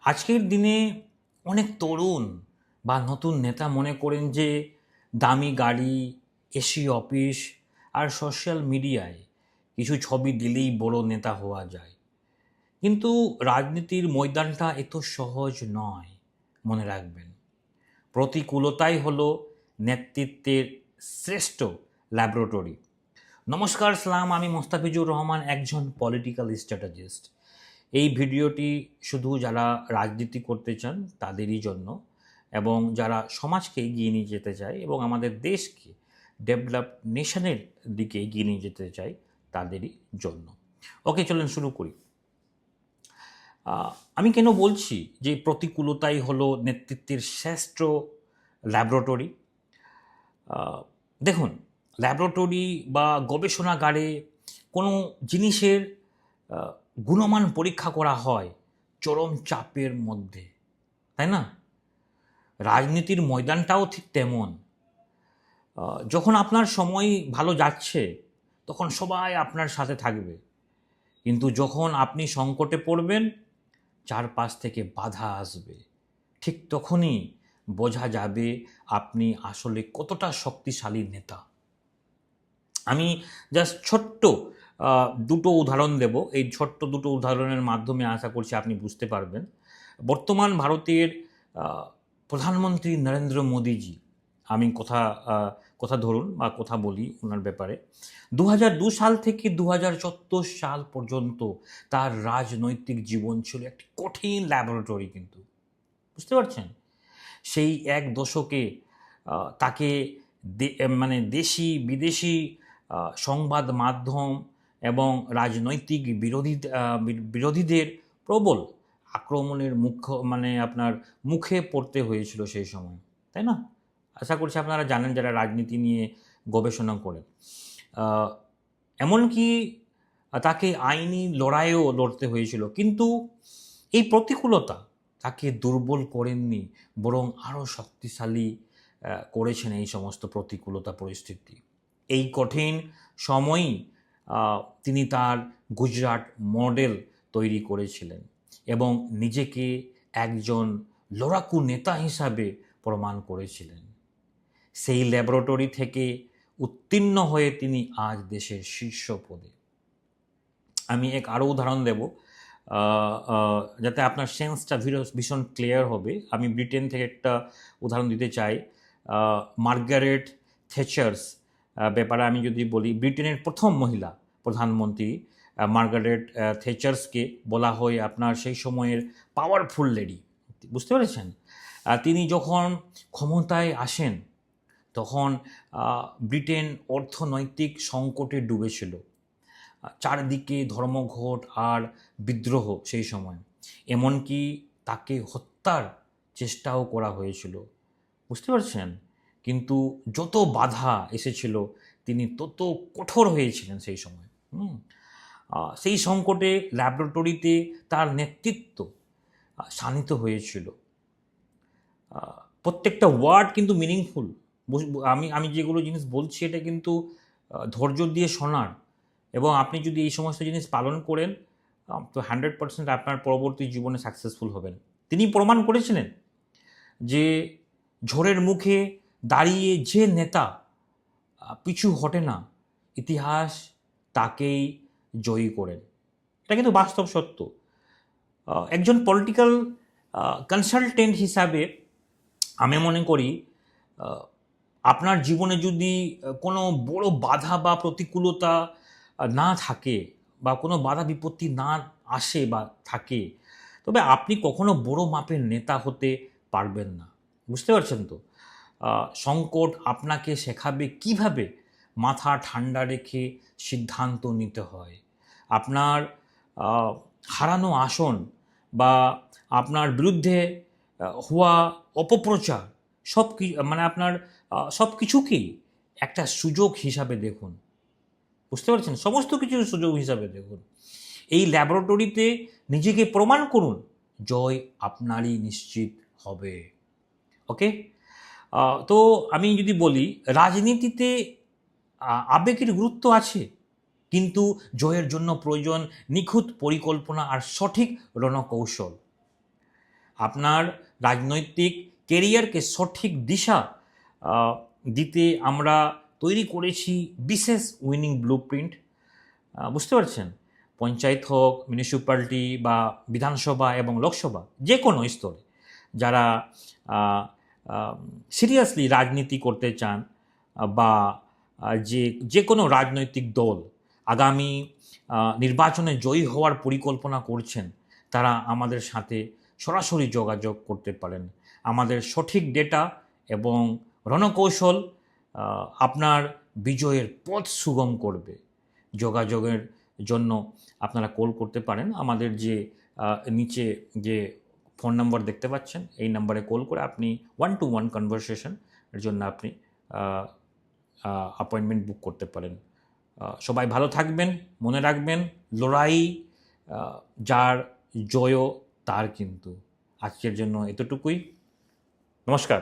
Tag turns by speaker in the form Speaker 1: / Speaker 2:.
Speaker 1: আজকের দিনে অনেক তরুণ বা নতুন নেতা মনে করেন যে দামি গাড়ি, এসি অফিস আর সোশ্যাল মিডিয়ায় কিছু ছবি দিলেই বড় নেতা হওয়া যায়। কিন্তু রাজনীতির ময়দানটা এত সহজ নয়। মনে রাখবেন, প্রতিকূলতাই হলো নেতৃত্বের শ্রেষ্ঠ ল্যাবরেটরি। নমস্কার সালাম, আমি মোস্তাফিজুর রহমান, একজন পলিটিক্যাল স্ট্র্যাটেজিস্ট। এই ভিডিওটি শুধু যারা রাজনীতি করতে চান তাদেরই জন্য, এবং যারা সমাজকে এগিয়ে নিয়ে যেতে চায় এবং আমাদের দেশকে ডেভেলপ নেশনের দিকে এগিয়ে নিয়ে যেতে চায় তাদেরই জন্য। ওকে, চলেন শুরু করি। আমি কেন বলছি যে প্রতিকূলতাই হলো নেতৃত্বের শ্রেষ্ঠ ল্যাবরেটরি? দেখুন, ল্যাবরেটরি বা গবেষণাগারে কোনো জিনিসের গুণমান পরীক্ষা করা হয় চরম চাপের মধ্যে, তাই না? রাজনীতির ময়দানটাও ঠিক তেমন। যখন আপনার সময় ভালো যাচ্ছে তখন সবাই আপনার সাথে থাকবে, কিন্তু যখন আপনি সংকটে পড়বেন চারপাশ থেকে বাধা আসবে। ঠিক তখনই বোঝা যাবে আপনি আসলে কতটা শক্তিশালী নেতা। আমি জাস্ট ছোট্ট দুটো উদাহরণ দেব। এই ছোট্ট দুটো উদাহরণের মাধ্যমে আশা করছি আপনি বুঝতে পারবেন। বর্তমান ভারতের প্রধানমন্ত্রী নরেন্দ্র মোদীজি, আমি কথা ধরুন বা কথা বলি ওনার ব্যাপারে। 2002 সাল থেকে 2014 সাল পর্যন্ত তার রাজনৈতিক জীবন ছিল একটি কঠিন ল্যাবরেটরি, কিন্তু বুঝতে পারছেন? সেই এক দশকে তাকে মানে দেশি বিদেশি সংবাদ মাধ্যম এবং রাজনৈতিক বিরোধীদের প্রবল আক্রমণের আপনার মুখে পড়তে হয়েছিল সেই সময়, তাই না? আশা করছি আপনারা জানেন যারা রাজনীতি নিয়ে গবেষণা করেন। এমনকি তাকে আইনি লড়াইও লড়তে হয়েছিল, কিন্তু এই প্রতিকূলতা তাকে দুর্বল করেননি, বরং আরও শক্তিশালী করেছেন এই সমস্ত প্রতিকূলতা পরিস্থিতি। এই কঠিন সময়ই তিনি তার গুজরাট মডেল তৈরি করেছিলেন এবং নিজেকে একজন লড়াকু নেতা হিসাবে প্রমাণ করেছিলেন। সেই ল্যাবরেটরি থেকে উত্তীর্ণ হয়ে তিনি আজ দেশের শীর্ষ পদে। আমি আরও উদাহরণ দেব যাতে আপনার সেন্সটা ভীষণ ক্লিয়ার হবে। আমি ব্রিটেন থেকে একটা উদাহরণ দিতে চাই। মার্গারেট থেচার্স ব্যাপারে আমি যদি বলি, ব্রিটেনের প্রথম মহিলা প্রধানমন্ত্রী মার্গারেট থেচার্সকে বলা হয় আপনার সেই সময়ের পাওয়ারফুল লেডি। বুঝতে পেরেছেন? তিনি যখন ক্ষমতায় আসেন তখন ব্রিটেন অর্থনৈতিক সংকটে ডুবেছিল। চারদিকে ধর্মঘট আর বিদ্রোহ সেই সময়, এমনকি তাকে হত্যার চেষ্টাও করা হয়েছিল। বুঝতে পারছেন? কিন্তু যত বাধা এসেছিল তিনি তত কঠোর হয়েছিলেন সেই সময়। সেই সংকটে ল্যাবরেটরিতে তার নেতৃত্ব শানিত হয়েছিল। প্রত্যেকটা ওয়ার্ড কিন্তু মিনিংফুল। আমি যেগুলো জিনিস বলছি এটা কিন্তু ধৈর্য দিয়ে শোনার, এবং আপনি যদি এই সমস্ত জিনিস পালন করেন তো 100% আপনার পরবর্তী জীবনে সাকসেসফুল হবেন। তিনি প্রমাণ করেছিলেন যে ঝড়ের মুখে দাঁড়িয়ে যে নেতা পিছু হটে না, ইতিহাস তাকেই জয়ী করেন। এটা কিন্তু বাস্তব সত্য। একজন পলিটিক্যাল কনসালটেন্ট হিসাবে আমি মনে করি আপনার জীবনে যদি কোনো বড় বাধা বা প্রতিকূলতা না থাকে বা কোনো বাধা বিপত্তি না আসে বা থাকে, তবে আপনি কখনো বড় মাপের নেতা হতে পারবেন না। বুঝতে পারছেন তো? সংকট আপনাকে শেখাবে কিভাবে মাথা ঠান্ডা রেখে সিদ্ধান্ত নিতে হয়। আপনার হারানো আসন বা আপনার বিরুদ্ধে হওয়া অপপ্রচার আপনার সব কিছুকেই একটা সুযোগ হিসাবে দেখুন। বুঝতে পারছেন? সমস্ত কিছু সুযোগ হিসাবে দেখুন। এই ল্যাবরেটরিতে নিজেকে প্রমাণ করুন, জয় আপনারই নিশ্চিত হবে। ওকে, তো আমি যদি বলি রাজনীতিতে আবেগের গুরুত্ব আছে, কিন্তু জয়ের জন্য প্রয়োজন নিখুঁত পরিকল্পনা আর সঠিক রণকৌশল। আপনার রাজনৈতিক কেরিয়ারকে সঠিক দিশা দিতে আমরা তৈরি করেছি বিশেষ উইনিং ব্লুপ্রিন্ট। বুঝতে পারছেন? পঞ্চায়েত হোক, মিউনিসিপ্যালিটি বা বিধানসভা এবং লোকসভা, যে কোনো স্তরে যারা সিরিয়াসলি রাজনীতি করতে চান বা যে কোনো রাজনৈতিক দল আগামী নির্বাচনে জয়ী হওয়ার পরিকল্পনা করছেন, তারা আমাদের সাথে সরাসরি যোগাযোগ করতে পারেন। আমাদের সঠিক ডেটা এবং রণকৌশল আপনার বিজয়ের পথ সুগম করবে। যোগাযোগের জন্য আপনারা কল করতে পারেন। আমাদের যে নিচে যে ফোন নাম্বার দেখতে পাচ্ছেন, এই নাম্বারে কল করে আপনি 1-to-1 কনভারসেশন এর জন্য আপনি অ্যাপয়েন্টমেন্ট বুক করতে পারেন। সবাই ভালো থাকবেন, মনে রাখবেন লড়াই যার জয় তার। কিন্তু আজকের জন্য এতটুকুই। নমস্কার।